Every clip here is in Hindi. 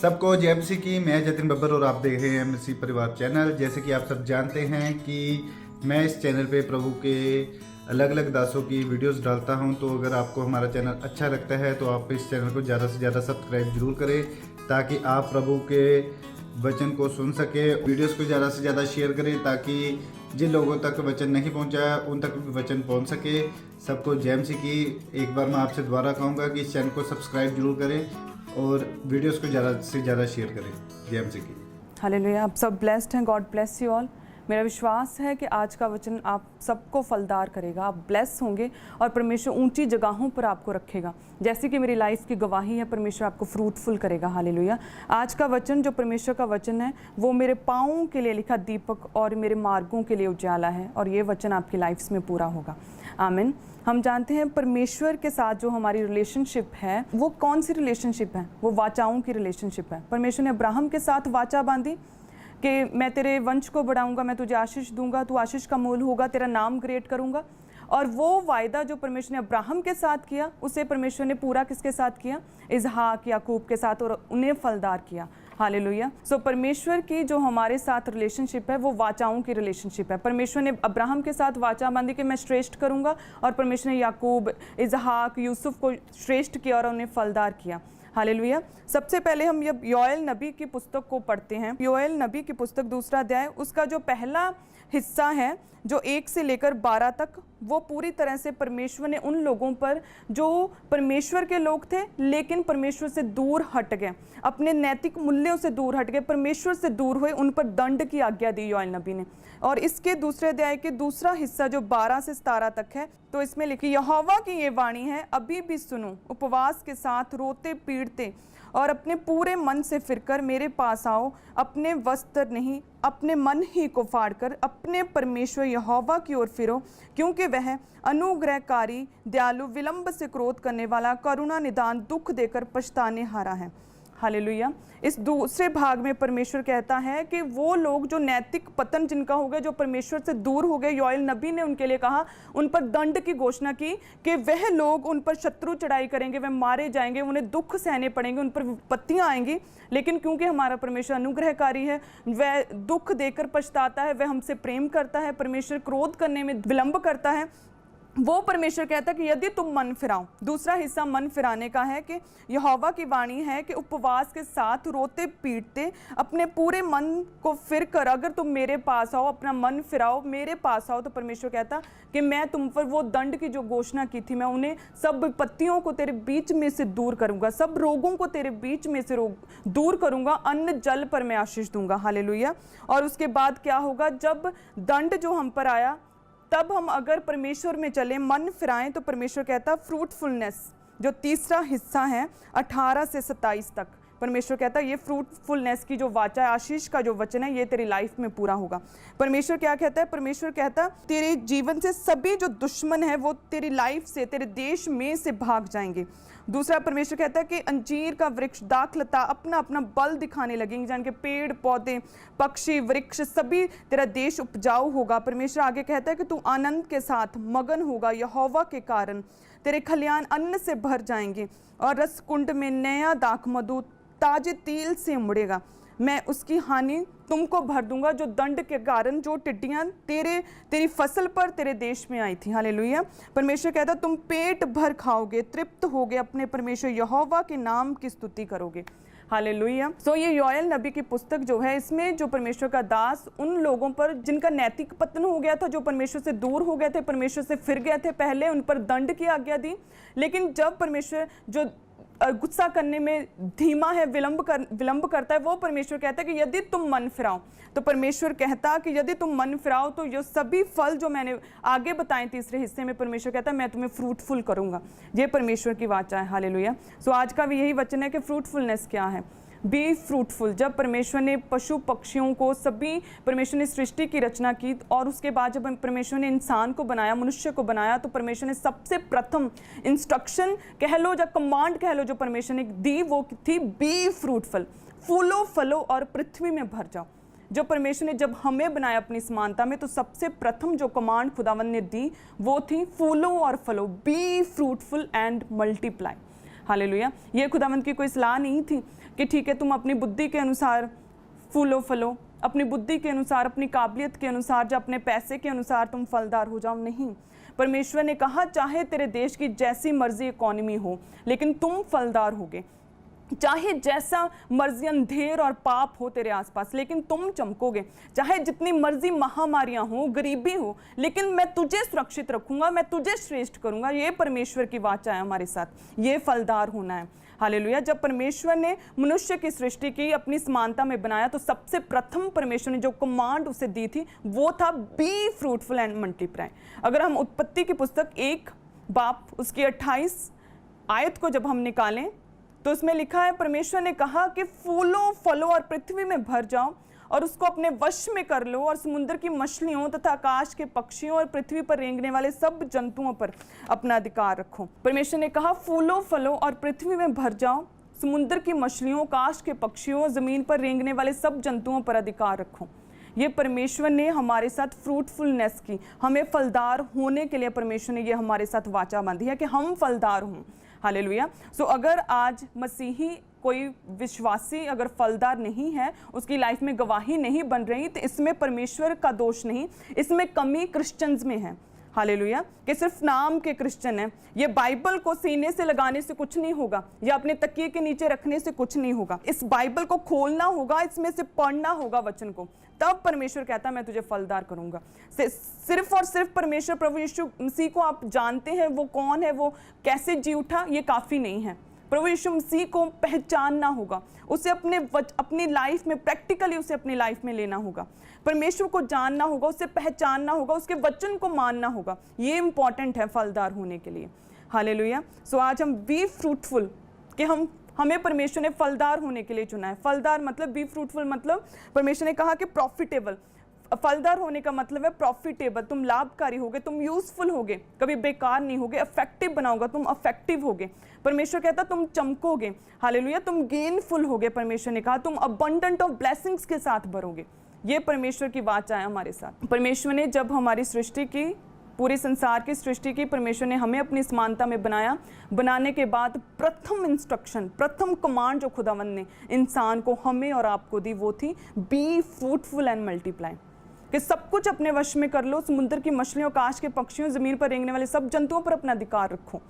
सबको जय मसीह की। मैं जतिन बब्बर और आप देख रहे हैं मसीह परिवार चैनल। जैसे कि आप सब जानते हैं कि मैं इस चैनल पे प्रभु के अलग अलग दासों की वीडियोस डालता हूं, तो अगर आपको हमारा चैनल अच्छा लगता है तो आप इस चैनल को ज़्यादा से ज़्यादा सब्सक्राइब जरूर करें, ताकि आप प्रभु के वचन को सुन सके। वीडियोस को ज़्यादा से ज़्यादा शेयर करें, ताकि जिन लोगों तक वचन नहीं पहुंचा उन तक भी वचन पहुंच सके। सबको जय मसीह की। एक बार मैं आपसे दोबारा कहूँगा कि इस चैनल को सब्सक्राइब जरूर करें और वीडियोस को ज़्यादा से ज़्यादा शेयर करें। जय मसीह की। हालेलुया। आप सब ब्लेस्ड हैं। God bless you all. मेरा विश्वास है कि आज का वचन आप सबको फलदार करेगा। आप ब्लेस होंगे और परमेश्वर ऊंची जगहों पर आपको रखेगा। जैसे कि मेरी लाइफ की गवाही है, परमेश्वर आपको फ्रूटफुल करेगा। हालेलुया। आज का वचन जो परमेश्वर का वचन है वो मेरे पाँवों के लिए लिखा दीपक और मेरे मार्गों के लिए उजाला है, और ये वचन आपकी लाइफ में पूरा होगा। आमीन। हम जानते हैं परमेश्वर के साथ जो हमारी रिलेशनशिप है वो कौन सी रिलेशनशिप है? वो वाचाओं की रिलेशनशिप है। परमेश्वर ने अब्राहम के साथ वाचा बांधी कि मैं तेरे वंश को बढ़ाऊंगा, मैं तुझे आशीष दूंगा, तू आशीष का मूल होगा, तेरा नाम ग्रेट करूंगा। और वो वायदा जो परमेश्वर ने अब्राहम के साथ किया, उसे परमेश्वर ने पूरा किसके साथ किया? इसहाक याकूब के साथ, और उन्हें फलदार किया। हालेलुया। सो परमेश्वर की जो हमारे साथ रिलेशनशिप है वो वाचाओं की रिलेशनशिप है। परमेश्वर ने अब्राहम के साथ वाचा बांधी कि मैं श्रेष्ठ करूंगा, और परमेश्वर ने याकूब, इसहाक, यूसुफ को श्रेष्ठ किया और उन्हें फलदार किया। हालेलुया। सबसे पहले हम ये योएल नबी की पुस्तक को पढ़ते हैं। योएल नबी की पुस्तक 2 अध्याय, उसका जो पहला हिस्सा है जो 1 से लेकर 12 तक, वो पूरी तरह से परमेश्वर ने उन लोगों पर जो परमेश्वर के लोग थे लेकिन परमेश्वर से दूर हट गए, अपने नैतिक मूल्यों से दूर हट गए, परमेश्वर से दूर हुए, उन पर दंड की आज्ञा दी योएल नबी ने। और इसके 2 अध्याय के दूसरा हिस्सा जो 12 से 17 तक है, तो इसमें लिखी यहोवा की ये वाणी है, अभी भी सुनो, उपवास के साथ रोते पीड़ते और अपने पूरे मन से फिरकर मेरे पास आओ, अपने वस्त्र नहीं अपने मन ही को फाड़कर अपने परमेश्वर यहोवा की ओर फिरो, क्योंकि वह अनुग्रहकारी, दयालु, विलंब से क्रोध करने वाला, करुणा निदान, दुख देकर पछताने हारा है। हालेलुया। इस दूसरे भाग में परमेश्वर कहता है कि वो लोग जो नैतिक पतन जिनका हो गया, जो परमेश्वर से दूर हो गए, योएल नबी ने उनके लिए कहा, उन पर दंड की घोषणा की कि वह लोग उन पर शत्रु चढ़ाई करेंगे, वह मारे जाएंगे, उन्हें दुख सहने पड़ेंगे, उन पर विपत्तियां आएंगी। लेकिन क्योंकि हमारा परमेश्वर अनुग्रहकारी है, वह दुख देकर पछताता है, वह हमसे प्रेम करता है, परमेश्वर क्रोध करने में विलंब करता है। वो परमेश्वर कहता है कि यदि तुम मन फिराओ, दूसरा हिस्सा मन फिराने का है कि यहोवा की वाणी है कि उपवास के साथ रोते पीटते अपने पूरे मन को फिर कर अगर तुम मेरे पास आओ, अपना मन फिराओ, मेरे पास आओ, तो परमेश्वर कहता कि मैं तुम पर वो दंड की जो घोषणा की थी, मैं उन्हें सब विपत्तियों को तेरे बीच में से दूर करूंगा, सब रोगों को तेरे बीच में से दूर करूंगा, अन्न जल पर मैं आशीष दूंगा। हालेलुया। और उसके बाद क्या होगा? जब दंड जो हम पर आया, तब हम अगर परमेश्वर में चले, मन फिराएं, तो परमेश्वर कहता फ्रूटफुलनेस, जो तीसरा हिस्सा है 18 से 27 तक, परमेश्वर कहता है ये फ्रूटफुलनेस की जो वाचा है, आशीष का जो वचन है, ये तेरी लाइफ में पूरा होगा। परमेश्वर क्या कहता है? परमेश्वर कहता है तेरे जीवन से सभी जो दुश्मन है वो तेरी लाइफ से, तेरे देश में से भाग जाएंगे। दूसरा, परमेश्वर कहता है कि अंजीर का वृक्ष, दाखलता अपना अपना बल दिखाने लगेंगे, जान के पेड़ पौधे, पक्षी, वृक्ष, सभी तेरा देश उपजाऊ होगा। परमेश्वर आगे कहता है कि तू आनंद के साथ मगन होगा यहोवा के कारण, तेरे खलियान अन्न से भर जाएंगे और रस कुंड में नया दाख मधु ताजे तेल से उमड़ेगा। मैं उसकी हानि तुमको भर दूंगा जो दंड के कारण जो टिड्डियां तेरी फसल पर तेरे देश में आई थी। हालेलुया। परमेश्वर कहता तुम पेट भर खाओगे, तृप्त होगे, अपने परमेश्वर यहोवा के नाम की स्तुति करोगे। हालेलुया। सो ये योएल नबी की पुस्तक जो है, इसमें जो परमेश्वर का दास उन लोगों पर जिनका नैतिक पतन हो गया था, जो परमेश्वर से दूर हो गए थे, परमेश्वर से फिर गए थे, पहले उन पर दंड की आज्ञा दी, लेकिन जब परमेश्वर जो गुस्सा करने में धीमा है, विलंब करता है, वो परमेश्वर कहता है कि यदि तुम मन फिराओ, तो परमेश्वर कहता कि यदि तुम मन फिराओ तो ये सभी फल जो मैंने आगे बताए तीसरे हिस्से में, परमेश्वर कहता है मैं तुम्हें फ्रूटफुल करूंगा। ये परमेश्वर की वाचा है। हालेलुया। सो आज का भी यही वचन है कि फ्रूटफुलनेस क्या है? Be fruitful. जब परमेश्वर ने पशु पक्षियों को, सभी परमेश्वर ने सृष्टि की रचना की, और उसके बाद जब परमेश्वर ने इंसान को बनाया, मनुष्य को बनाया, तो परमेश्वर ने सबसे प्रथम इंस्ट्रक्शन कह लो या कमांड कह लो जो परमेश्वर ने दी, वो थी बी फ्रूटफुल, फूलो फलो और पृथ्वी में भर जाओ। जो परमेश्वर ने जब हमें बनाया अपनी समानता में, तो सबसे प्रथम जो कमांड खुदावन ने दी वो थी फूलो और फलो, be fruitful and multiply. Hallelujah. ये खुदावंद की कोई सलाह नहीं थी कि ठीक है तुम अपनी बुद्धि के अनुसार फूलो फलो, अपनी बुद्धि के अनुसार, अपनी काबिलियत के अनुसार, या अपने पैसे के अनुसार तुम फलदार हो जाओ। नहीं, परमेश्वर ने कहा चाहे तेरे देश की जैसी मर्जी इकोनॉमी हो, लेकिन तुम फलदार होगे। चाहे जैसा मर्जी अंधेर और पाप हो तेरे आसपास, लेकिन तुम चमकोगे। चाहे जितनी मर्जी महामारियां हो, गरीबी हो, लेकिन मैं तुझे सुरक्षित रखूंगा, मैं तुझे श्रेष्ठ करूंगा। ये परमेश्वर की वाचा है हमारे साथ, ये फलदार होना है। हालेलुया। जब परमेश्वर ने मनुष्य की सृष्टि की, अपनी समानता में बनाया, तो सबसे प्रथम परमेश्वर ने जो कमांड उसे दी थी वो था बी फ्रूटफुल एंड मल्टीप्लाई। अगर हम उत्पत्ति की पुस्तक 1 बाप उसकी 28 आयत को जब हम निकालें तो उसमें लिखा है, परमेश्वर ने कहा कि फूलो फलो और पृथ्वी में भर जाओ और उसको अपने वश में कर लो, और समुद्र की मछलियों तथा आकाश के पक्षियों और पृथ्वी पर रेंगने वाले सब जंतुओं पर अपना अधिकार रखो। परमेश्वर ने कहा फूलो फलो और पृथ्वी में भर जाओ, समुद्र की मछलियों, आकाश के पक्षियों, जमीन पर रेंगने वाले सब जंतुओं पर अधिकार रखो। ये परमेश्वर ने हमारे साथ फ्रूटफुलनेस की, हमें फलदार होने के लिए परमेश्वर ने ये हमारे साथ वाचा बांधी है कि हम फलदार हों। हालेलुया। सो अगर आज मसीही कोई विश्वासी अगर फलदार नहीं है, उसकी लाइफ में गवाही नहीं बन रही, तो इसमें परमेश्वर का दोष नहीं, इसमें कमी क्रिश्चियंस में है। हालेलुया। कि सिर्फ नाम के क्रिश्चियन है। ये बाइबल को सीने से लगाने से कुछ नहीं होगा, या अपने तकिए के नीचे रखने से कुछ नहीं होगा। इस बाइबल को खोलना होगा, इसमें से पढ़ना होगा वचन को, तब परमेश्वर कहता है मैं तुझे फलदार करूंगा। सिर्फ और सिर्फ परमेश्वर प्रभु यीशु मसीह को आप जानते हैं, वो कौन है, वो कैसे जी उठा, ये काफी नहीं है। प्रभु यीशु मसीह को पहचानना होगा, उसे अपनी लाइफ में प्रैक्टिकली उसे अपनी लाइफ में लेना होगा। परमेश्वर को जानना होगा, उसे पहचानना होगा, उसके वचन को मानना होगा। ये इंपॉर्टेंट है फलदार होने के लिए। हालेलुया। सो आज हम बी फ्रूटफुल, कि हमें परमेश्वर ने फलदार होने के लिए चुना है। फलदार मतलब बी फ्रूटफुल मतलब परमेश्वर ने कहा कि प्रॉफिटेबल। फलदार होने का मतलब है प्रॉफिटेबल, तुम लाभकारी होगे, तुम यूजफुल होगे, कभी बेकार नहीं होगे, इफेक्टिव बनाओगे, तुम इफेक्टिव होगे। परमेश्वर कहता तुम चमकोगे। हालेलुया। तुम गेनफुल होगे। परमेश्वर ने कहा तुम अबंडेंट ऑफ ब्लेसिंग्स के साथ भरोगे। ये परमेश्वर की वाचा है हमारे साथ। परमेश्वर ने जब हमारी सृष्टि की, पूरे संसार की सृष्टि की, परमेश्वर ने हमें अपनी समानता में बनाया। बनाने के बाद प्रथम इंस्ट्रक्शन, प्रथम कमांड जो खुदावंद ने इंसान को, हमें और आपको दी, वो थी बी फ्रूटफुल एंड मल्टीप्लाई। कि सब कुछ अपने वश में कर लो, समुद्र की मछलियों, आकाश के पक्षियों, जमीन पर रेंगने वाले सब जंतुओं पर अपना अधिकार रखो।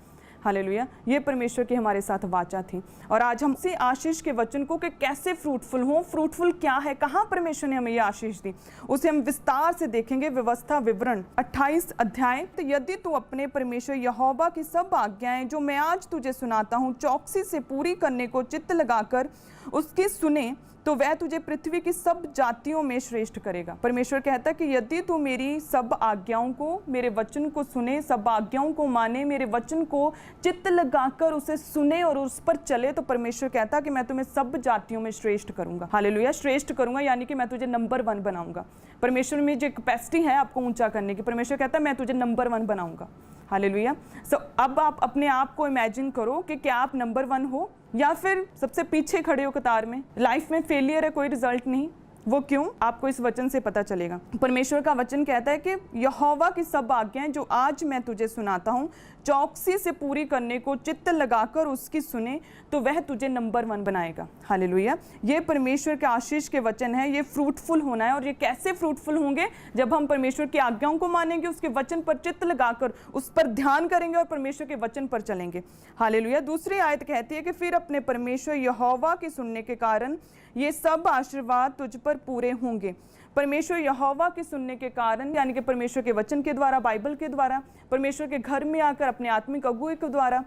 हालेलुया। ये परमेश्वर की हमारे साथ वाचा थी। और आज हम इसी आशीष के वचन को कि कैसे फ्रूटफुल हो, फ्रूटफुल क्या है, कहाँ परमेश्वर ने हमें ये आशीष दी, उसे हम विस्तार से देखेंगे। व्यवस्था विवरण 28 अध्याय। तो यदि तू अपने परमेश्वर यहोवा की सब आज्ञाएं जो मैं आज तुझे सुनाता हूँ चौकसी से पूरी करने को चित्त लगाकर उसकी सुने, तो वह तुझे पृथ्वी की सब जातियों में श्रेष्ठ करेगा। परमेश्वर कहता है कि यदि तू मेरी सब आज्ञाओं को, मेरे वचन को सुने, सब आज्ञाओं को माने, मेरे वचन को चित्त लगाकर उसे सुने और उस पर चले, तो परमेश्वर कहता है कि मैं तुम्हें सब जातियों में श्रेष्ठ करूंगा। हालेलुया। श्रेष्ठ करूंगा यानी कि मैं तुझे नंबर 1 बनाऊंगा। परमेश्वर में जो कैपेसिटी है आपको ऊंचा करने की, परमेश्वर कहता है मैं तुझे नंबर 1 बनाऊंगा। हालेलुया। सो अब आप अपने आप को इमेजिन करो कि क्या आप नंबर 1 हो या फिर सबसे पीछे खड़े हो कतार में। लाइफ में फेलियर है, कोई रिजल्ट नहीं। वो क्यों? आपको इस वचन से पता चलेगा। परमेश्वर का वचन कहता है कि यहोवा की सब आज्ञाएं जो आज मैं तुझे सुनाता हूँ चौकसी से पूरी करने को चित्त लगाकर उसकी सुने, तो वह तुझे नंबर 1 बनाएगा। हालेलुया। ये परमेश्वर के आशीष के वचन है। ये फ्रूटफुल होना है। और ये कैसे फ्रूटफुल होंगे? जब हम परमेश्वर की आज्ञाओं को मानेंगे, उसके वचन पर चित्त लगाकर उस पर ध्यान करेंगे और परमेश्वर के वचन पर चलेंगे। हालेलुया। दूसरी आयत कहती है कि फिर अपने परमेश्वर यहोवा के सुनने के कारण ये सब आशीर्वाद तुझ पर पूरे होंगे। परमेश्वर यहोवा के सुनने के कारण, यानी कि परमेश्वर के वचन के द्वारा, बाइबल के द्वारा, परमेश्वर के घर में आकर अपने आत्मिक अगुवाई के द्वारा,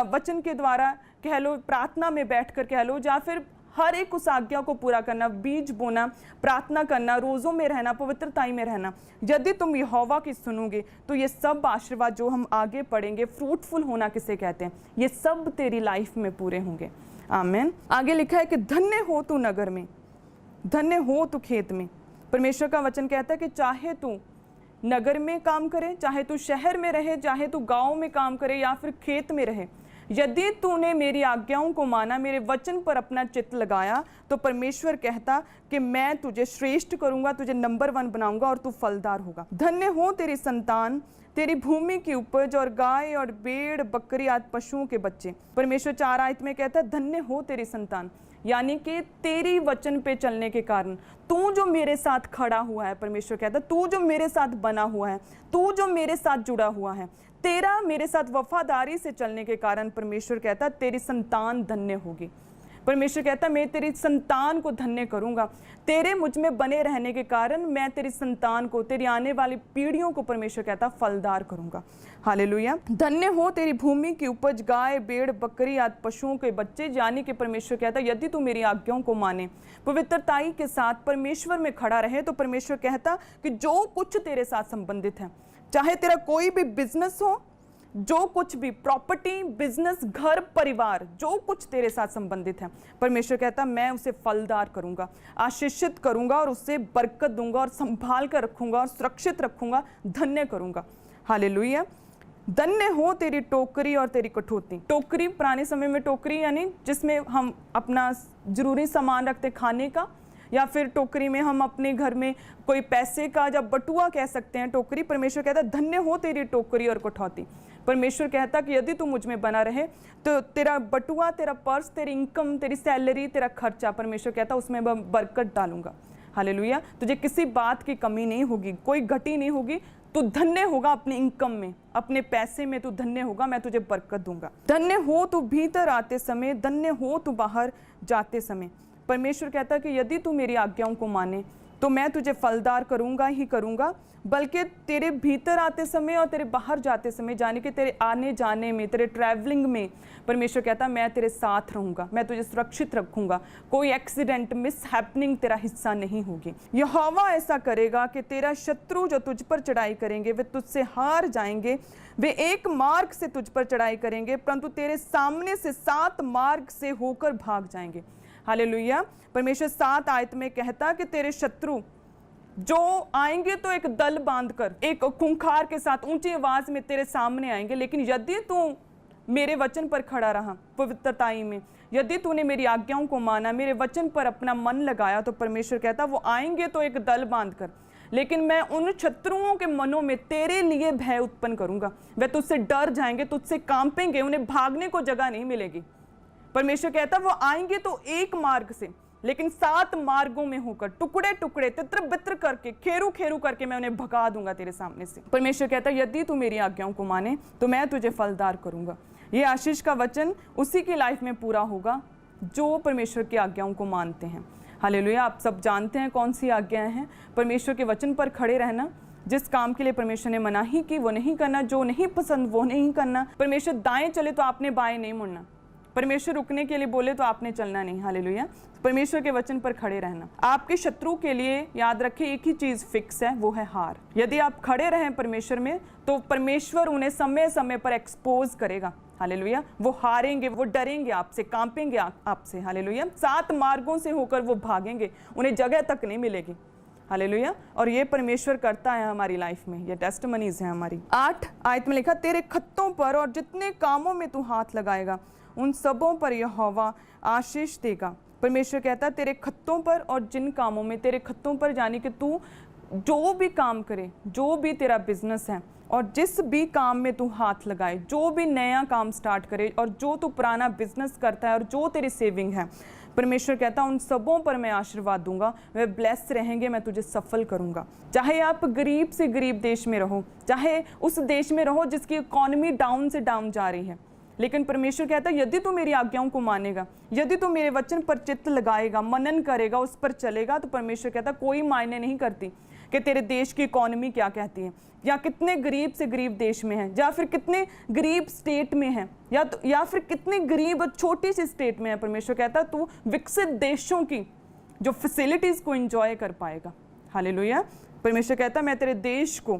वचन के द्वारा कह लो, प्रार्थना में बैठकर कह लो, या फिर हर एक उस आज्ञा को पूरा करना, बीज बोना, प्रार्थना करना, रोज़ों में रहना, पवित्रताई में रहना। यदि तुम यहोवा की सुनोगे तो ये सब आशीर्वाद जो हम आगे पढ़ेंगे, फ्रूटफुल होना किसे कहते हैं, ये सब तेरी लाइफ में पूरे होंगे। आमीन। आगे लिखा है कि धन्य हो तू नगर में, धन्य हो तू खेत में। परमेश्वर का वचन कहता है कि चाहे तू नगर में काम करे, चाहे तू शहर में रहे, चाहे तू गांव में काम करे या फिर खेत में रहे, यदि तूने मेरी आज्ञाओं को माना, मेरे वचन पर अपना चित्त लगाया, तो परमेश्वर कहता कि मैं तुझे श्रेष्ठ करूंगा, तुझे नंबर 1 बनाऊंगा और तू फलदार होगा। धन्य हो तेरी संतान, तेरी भूमि की उपज और गाय और भेड़ बकरी आदि पशुओं के बच्चे। परमेश्वर 4 आयत में कहता है धन्य हो तेरी संतान, यानी कि तेरी वचन पे चलने के कारण, तू जो मेरे साथ खड़ा हुआ है, परमेश्वर कहता है तू जो मेरे साथ बना हुआ है, तू जो मेरे साथ जुड़ा हुआ है, तेरा मेरे साथ वफादारी से चलने के कारण परमेश्वर कहता है तेरी संतान धन्य होगी। परमेश्वर कहता है मैं तेरी संतान को धन्य करूंगा, तेरे मुझ में बने रहने के कारण मैं तेरी संतान को, तेरी आने वाली पीढ़ियों को परमेश्वर कहता फलदार करूंगा। हालेलुया। धन्य हो तेरी भूमि की उपज, गाय भेड़ बकरी आदि पशुओं के बच्चे, यानी कि परमेश्वर कहता है यदि तू मेरी आज्ञाओं को माने, पवित्रताई के साथ परमेश्वर में खड़ा रहे, तो परमेश्वर कहता कि जो कुछ तेरे साथ संबंधित है, चाहे तेरा कोई भी बिजनेस हो, जो कुछ भी प्रॉपर्टी, बिजनेस, घर, परिवार, जो कुछ तेरे साथ संबंधित है, परमेश्वर कहता मैं उसे फलदार करूंगा, आशीषित करूंगा और उससे बरकत दूंगा और संभाल कर रखूंगा और सुरक्षित रखूंगा, धन्य करूंगा। हालेलुया। धन्य हो तेरी टोकरी और तेरी कठौती। टोकरी, पुराने समय में टोकरी यानी जिसमें हम अपना जरूरी सामान रखते खाने का, या फिर टोकरी में हम अपने घर में कोई पैसे का, जब बटुआ कह सकते हैं टोकरी। परमेश्वर कहता है धन्य हो तेरी टोकरी और कठौती। परमेश्वर कहता कि यदि तू मुझ में बना रहे तो तेरा बटुआ, तेरा पर्स, तेरी इनकम, तेरी सैलरी, तेरा खर्चा, परमेश्वर कहता उसमें बरकत डालूंगा। हालेलुया। तुझे किसी बात की कमी नहीं होगी, कोई घटी नहीं होगी, तू धन्य होगा अपनी इनकम में, अपने पैसे में तू धन्य होगा, मैं तुझे बरकत दूंगा। धन्य हो तू भीतर आते समय, धन्य हो तू बाहर जाते समय। परमेश्वर कहता कि यदि तू मेरी आज्ञाओं को माने तो मैं तुझे फलदार करूंगा ही करूंगा, बल्कि तेरे भीतर आते समय और तेरे बाहर जाते समय, यानी कि तेरे आने जाने में, तेरे ट्रैवलिंग में, परमेश्वर कहता मैं तेरे साथ रहूंगा, मैं तुझे सुरक्षित रखूंगा, कोई एक्सीडेंट, मिस हैपनिंग तेरा हिस्सा नहीं होगी। यहोवा ऐसा करेगा कि तेरा शत्रु जो तुझ पर चढ़ाई करेंगे वे तुझसे हार जाएंगे, वे एक मार्ग से तुझ पर चढ़ाई करेंगे परंतु तेरे सामने से 7 मार्ग से होकर भाग जाएंगे। हालेलुया। परमेश्वर 7 आयत में कहता कि तेरे शत्रु जो आएंगे तो एक दल बांधकर, एक खूंखार के साथ ऊंची आवाज में तेरे सामने आएंगे, लेकिन यदि तू मेरे वचन पर खड़ा रहा पवित्रताई में, यदि तूने मेरी आज्ञाओं को माना, मेरे वचन पर अपना मन लगाया, तो परमेश्वर कहता वो आएंगे तो एक दल बांधकर, लेकिन मैं उन शत्रुओं के मनों में तेरे लिए भय उत्पन्न करूंगा। वे तुझसे डर जाएंगे, तुझसे कांपेंगे, उन्हें भागने को जगह नहीं मिलेगी। परमेश्वर कहता वो आएंगे तो एक मार्ग से, लेकिन 7 मार्गों में होकर, टुकड़े टुकड़े, तित्र बित्र करके, खेरू खेरू करके मैं उन्हें भगा दूंगा तेरे सामने से। परमेश्वर कहता यदि तू मेरी आज्ञाओं को माने तो मैं तुझे फलदार करूंगा। ये आशीष का वचन उसी की लाइफ में पूरा होगा जो परमेश्वर की आज्ञाओं को मानते हैं। हालेलुया। आप सब जानते हैं कौन सी आज्ञाएं हैं। परमेश्वर के वचन पर खड़े रहना, जिस काम के लिए परमेश्वर ने मनाही की वो नहीं करना, जो नहीं पसंद वो नहीं करना। परमेश्वर दाएं चले तो आपने बाएं नहीं मुड़ना, परमेश्वर रुकने के लिए बोले तो आपने चलना नहीं। हालेलुया। परमेश्वर के वचन पर खड़े रहना। आपके शत्रु के लिए याद रखें एक ही चीज फिक्स है, वो है हार। यदि आप खड़े रहें परमेश्वर में तो परमेश्वर उन्हें समय समय पर एक्सपोज करेगा। हालेलुया। वो हारेंगे, वो डरेंगे आपसे, कांपेंगे आपसे। हालेलुया। 7 मार्गों से होकर वो भागेंगे, उन्हें जगह तक नहीं मिलेगी। हालेलुया। और ये परमेश्वर करता है हमारी लाइफ में, ये टेस्टमनीज है हमारी। 8 आयत में लिखा तेरे खत्तों पर और जितने कामों में तू हाथ लगाएगा उन सबों पर यहोवा आशीष देगा। परमेश्वर कहता है तेरे खत्तों पर और जिन कामों में, तेरे खत्तों पर यानी कि तू जो भी काम करे, जो भी तेरा बिजनेस है और जिस भी काम में तू हाथ लगाए, जो भी नया काम स्टार्ट करे और जो तू पुराना बिजनेस करता है और जो तेरी सेविंग है, परमेश्वर कहता उन सबों पर मैं आशीर्वाद दूंगा, वे ब्लेस रहेंगे, मैं तुझे सफल करूंगा। चाहे आप गरीब से गरीब देश में रहो, चाहे उस देश में रहो जिसकी इकॉनमी डाउन से डाउन जा रही है, लेकिन परमेश्वर कहता है यदि तू मेरी आज्ञाओं को मानेगा, यदि तू मेरे वचन पर चित्त लगाएगा, मनन करेगा, उस पर चलेगा, तो परमेश्वर कहता कोई मायने नहीं करती कि तेरे देश की इकॉनमी क्या कहती है, या कितने गरीब से गरीब देश में है, या फिर कितने गरीब स्टेट में है, या फिर कितने गरीब छोटी सी स्टेट में है। परमेश्वर कहता तू विकसित देशों की जो फैसिलिटीज को एंजॉय कर पाएगा। हालेलुया। परमेश्वर कहता मैं तेरे देश को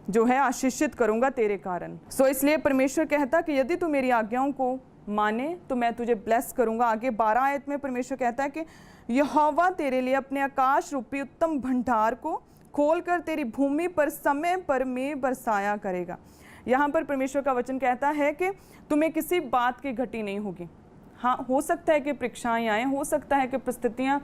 जो है आशीषित करूंगा तेरे कारण। सो इसलिए परमेश्वर कहता कि यदि तू मेरी आज्ञाओं को माने तो मैं तुझे ब्लेस करूंगा। आगे 12 आयत में परमेश्वर कहता है कि यहोवा तेरे लिए अपने आकाश रूपी उत्तम भंडार को खोलकर तेरी भूमि पर समय पर में बरसाया करेगा। यहाँ पर परमेश्वर का वचन कहता है कि तुम्हें किसी बात की घटी नहीं होगी। हाँ, हो सकता है कि परीक्षाएं आएँ, हो सकता है कि परिस्थितियाँ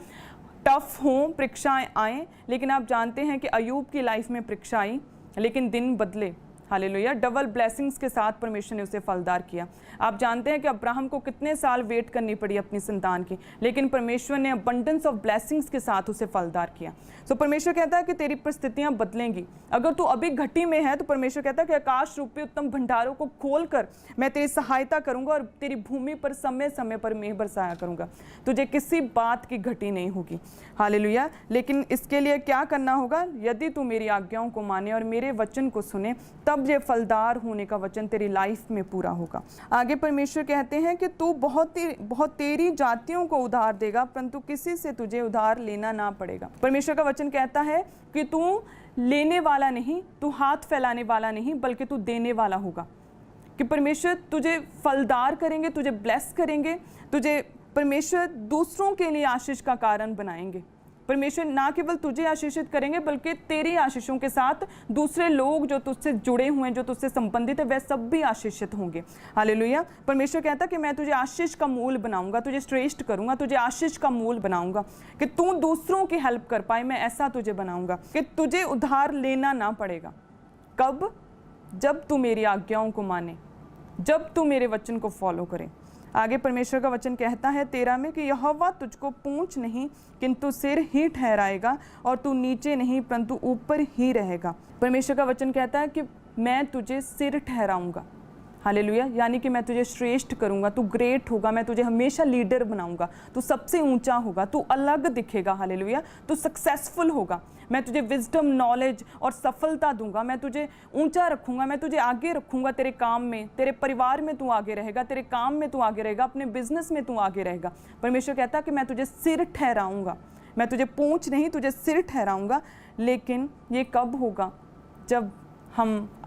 टफ हों, परीक्षाएं आएँ, लेकिन आप जानते हैं कि अयूब की लाइफ में परीक्षा आई लेकिन दिन बदले। हालेलुया, डबल ब्लेसिंग्स के साथ परमेश्वर ने उसे फलदार किया। आप जानते हैं कि अब्राहम को कितने साल वेट करनी पड़ी अपनी संतान की, लेकिन परमेश्वर ने अबंडेंस ऑफ ब्लेसिंग्स के साथ उसे फलदार किया। सो परमेश्वर कहता है कि तेरी परिस्थितियां बदलेंगी। अगर तू अभी घटी में है तो परमेश्वर कहता है कि आकाश रूपी उत्तम भंडारों को खोलकर मैं तेरी सहायता करूंगा और तेरी भूमि पर समय समय पर मेघ बरसाया करूंगा। तुझे किसी बात की घटी नहीं होगी। हालेलुया। लेकिन इसके लिए क्या करना होगा? यदि तू मेरी आज्ञाओं को माने और मेरे वचन को सुने, तब ये फलदार होने का वचन तेरी लाइफ में पूरा होगा। आगे परमेश्वर कहते हैं कि तू बहुत तेरी जातियों को उधार देगा, परंतु किसी से तुझे उधार लेना ना पड़ेगा। परमेश्वर का वचन कहता है कि तू लेने वाला नहीं, तू हाथ फैलाने वाला नहीं, बल्कि तू देने वाला होगा। कि परमेश्वर तुझे फलदार करेंगे, तुझे ब्लेस करेंगे, तुझे परमेश्वर दूसरों के लिए आशीष का कारण बनाएंगे। परमेश्वर ना केवल तुझे आशीषित करेंगे बल्कि तेरी आशीषों के साथ दूसरे लोग जो तुझसे जुड़े हुए हैं, जो तुझसे संबंधित है, वह सब भी आशीषित होंगे। हालेलुया। परमेश्वर कहता कि मैं तुझे आशीष का मूल बनाऊंगा, तुझे श्रेष्ठ करूंगा, तुझे आशीष का मूल बनाऊंगा कि तू दूसरों की हेल्प कर पाए। मैं ऐसा तुझे बनाऊंगा कि तुझे उधार लेना ना पड़ेगा। कब? जब तू मेरी आज्ञाओं को माने, जब तू मेरे वचन को फॉलो करे। आगे परमेश्वर का वचन कहता है 13 में कि यहोवा तुझको पूंछ नहीं किंतु सिर ही ठहराएगा, और तू नीचे नहीं परंतु ऊपर ही रहेगा। परमेश्वर का वचन कहता है कि मैं तुझे सिर ठहराऊंगा। हालेलुया। यानी कि मैं तुझे श्रेष्ठ करूंगा, तू ग्रेट होगा, मैं तुझे हमेशा लीडर बनाऊंगा, तू सबसे ऊंचा होगा, तू अलग दिखेगा। हालेलुया। तू सक्सेसफुल होगा। मैं तुझे विजडम, नॉलेज और सफलता दूंगा। मैं तुझे ऊंचा रखूंगा, मैं तुझे आगे रखूंगा। तेरे काम में, तेरे परिवार में तू आगे रहेगा, तेरे काम में तू आगे रहेगा, अपने बिजनेस में तू आगे रहेगा। परमेश्वर कहता है कि मैं तुझे सिर ठहराऊंगा। मैं तुझे पूंछ नहीं, तुझे सिर ठहराऊंगा। लेकिन ये कब होगा? जब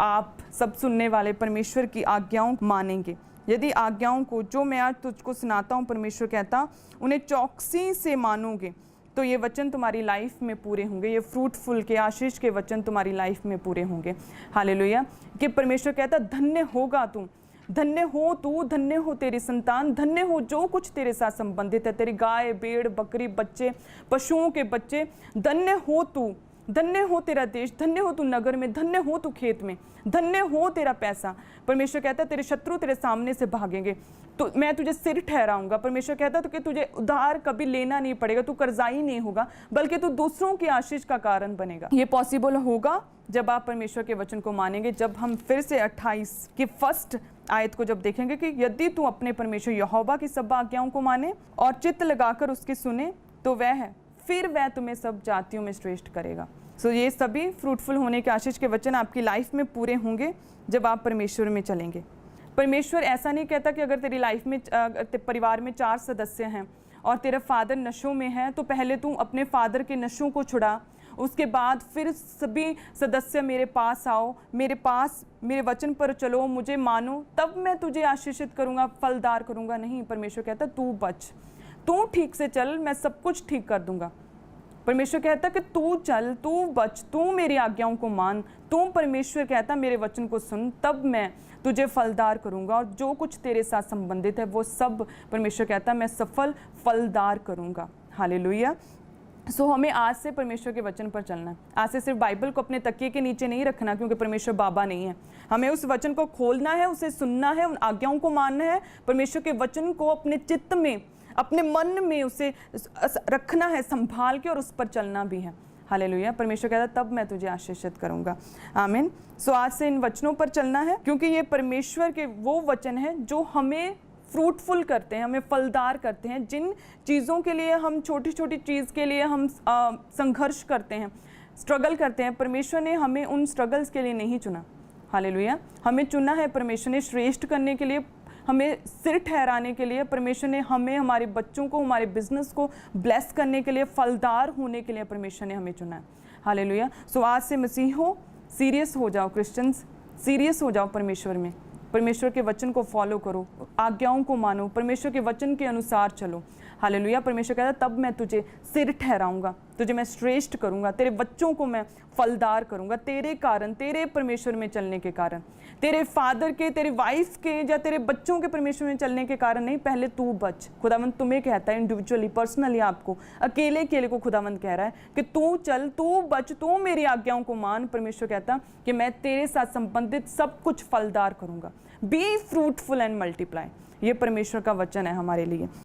आप सब सुनने वाले परमेश्वर की आज्ञाओं मानेंगे। यदि आज्ञाओं को जो मैं आज तुझको सुनाता हूँ, परमेश्वर कहता, उन्हें चौकसी से मानोगे तो ये वचन तुम्हारी लाइफ में पूरे होंगे। ये फ्रूटफुल के, आशीष के वचन तुम्हारी लाइफ में पूरे होंगे। हालेलुया। कि परमेश्वर कहता धन्य होगा तू, धन्य हो तू, धन्य हो तेरी संतान, धन्य हो जो कुछ तेरे साथ संबंधित है, तेरी गाय, भेड़, बकरी, बच्चे, पशुओं के बच्चे। धन्य हो तू, धन्य हो तेरा देश, धन्य हो तू नगर में, धन्य हो तू खेत में, धन्य हो तेरा पैसा। परमेश्वर कहता है तेरे शत्रु तेरे सामने से भागेंगे, तो मैं तुझे सिर ठहराऊंगा। परमेश्वर कहता है तो कि तुझे उधार कभी लेना नहीं पड़ेगा, तू कर्जाई नहीं होगा, बल्कि तू दूसरों की आशीष का कारण बनेगा। ये पॉसिबल होगा जब आप परमेश्वर के वचन को मानेंगे। जब हम फिर से 28 की फर्स्ट आयत को जब देखेंगे कि यदि तू अपने परमेश्वर यहोवा की सब आज्ञाओं को माने और चित्त लगाकर उसकी सुने, तो फिर वह तुम्हें सब जातियों में श्रेष्ठ करेगा। सो ये सभी फ्रूटफुल होने के आशीष के वचन आपकी लाइफ में पूरे होंगे जब आप परमेश्वर में चलेंगे। परमेश्वर ऐसा नहीं कहता कि अगर तेरी लाइफ में, परिवार में 4 सदस्य हैं और तेरा फादर नशों में है, तो पहले तू अपने फादर के नशों को छुड़ा, उसके बाद फिर सभी सदस्य मेरे पास आओ, मेरे पास मेरे वचन पर चलो, मुझे मानो, तब मैं तुझे आशीषित करूँगा, फलदार करूँगा। नहीं, परमेश्वर कहता तू बच, तू ठीक से चल, मैं सब कुछ ठीक कर दूंगा। परमेश्वर कहता कि तू चल, तू बच, तू मेरी आज्ञाओं को मान, तू परमेश्वर कहता मेरे वचन को सुन, तब मैं तुझे फलदार करूंगा, और जो कुछ तेरे साथ संबंधित है वो सब परमेश्वर कहता मैं सफल फलदार करूंगा। हालेलुया। सो हमें आज से परमेश्वर के वचन पर चलना है। आज से सिर्फ बाइबल को अपने तकिए के नीचे नहीं रखना, क्योंकि परमेश्वर बाबा नहीं है। हमें उस वचन को खोलना है, उसे सुनना है, उन आज्ञाओं को मानना है, परमेश्वर के वचन को अपने चित्त में, अपने मन में उसे रखना है संभाल के, और उस पर चलना भी है। हालेलुया। परमेश्वर कहता तब मैं तुझे आशीषित करूंगा। आमीन। सो आज से इन वचनों पर चलना है, क्योंकि ये परमेश्वर के वो वचन है जो हमें फ्रूटफुल करते हैं, हमें फलदार करते हैं। जिन चीज़ों के लिए हम, छोटी छोटी चीज़ के लिए हम संघर्ष करते हैं, स्ट्रगल करते हैं, परमेश्वर ने हमें उन स्ट्रगल्स के लिए नहीं चुना। हालेलुया। हमें चुना है परमेश्वर ने श्रेष्ठ करने के लिए, हमें सिर ठहराने के लिए। परमेश्वर ने हमें, हमारे बच्चों को, हमारे बिजनेस को ब्लेस करने के लिए, फलदार होने के लिए परमेश्वर ने हमें चुना है। हालेलुया। सो आज से मसीहो सीरियस हो जाओ, क्रिश्चियंस सीरियस हो जाओ परमेश्वर में। परमेश्वर के वचन को फॉलो करो, आज्ञाओं को मानो, परमेश्वर के वचन के अनुसार चलो। हालेलुया। परमेश्वर कहता है तब मैं तुझे सिर ठहराऊंगा, तुझे मैं श्रेष्ठ करूंगा, तेरे बच्चों को मैं फलदार करूंगा तेरे कारण, तेरे परमेश्वर में चलने के कारण, तेरे फादर के, तेरे वाइफ के या तेरे बच्चों के परमेश्वर में चलने के कारण नहीं, पहले तू बच। खुदावंद तुम्हें कहता है इंडिविजुअली, पर्सनली, आपको अकेले अकेले को खुदावंद कह रहा है कि तू चल, तू बच, तू मेरी आज्ञाओं को मान। परमेश्वर कहता कि मैं तेरे साथ संबंधित सब कुछ फलदार करूंगा। B fruitful and multiply. ये परमेश्वर का वचन है हमारे लिए।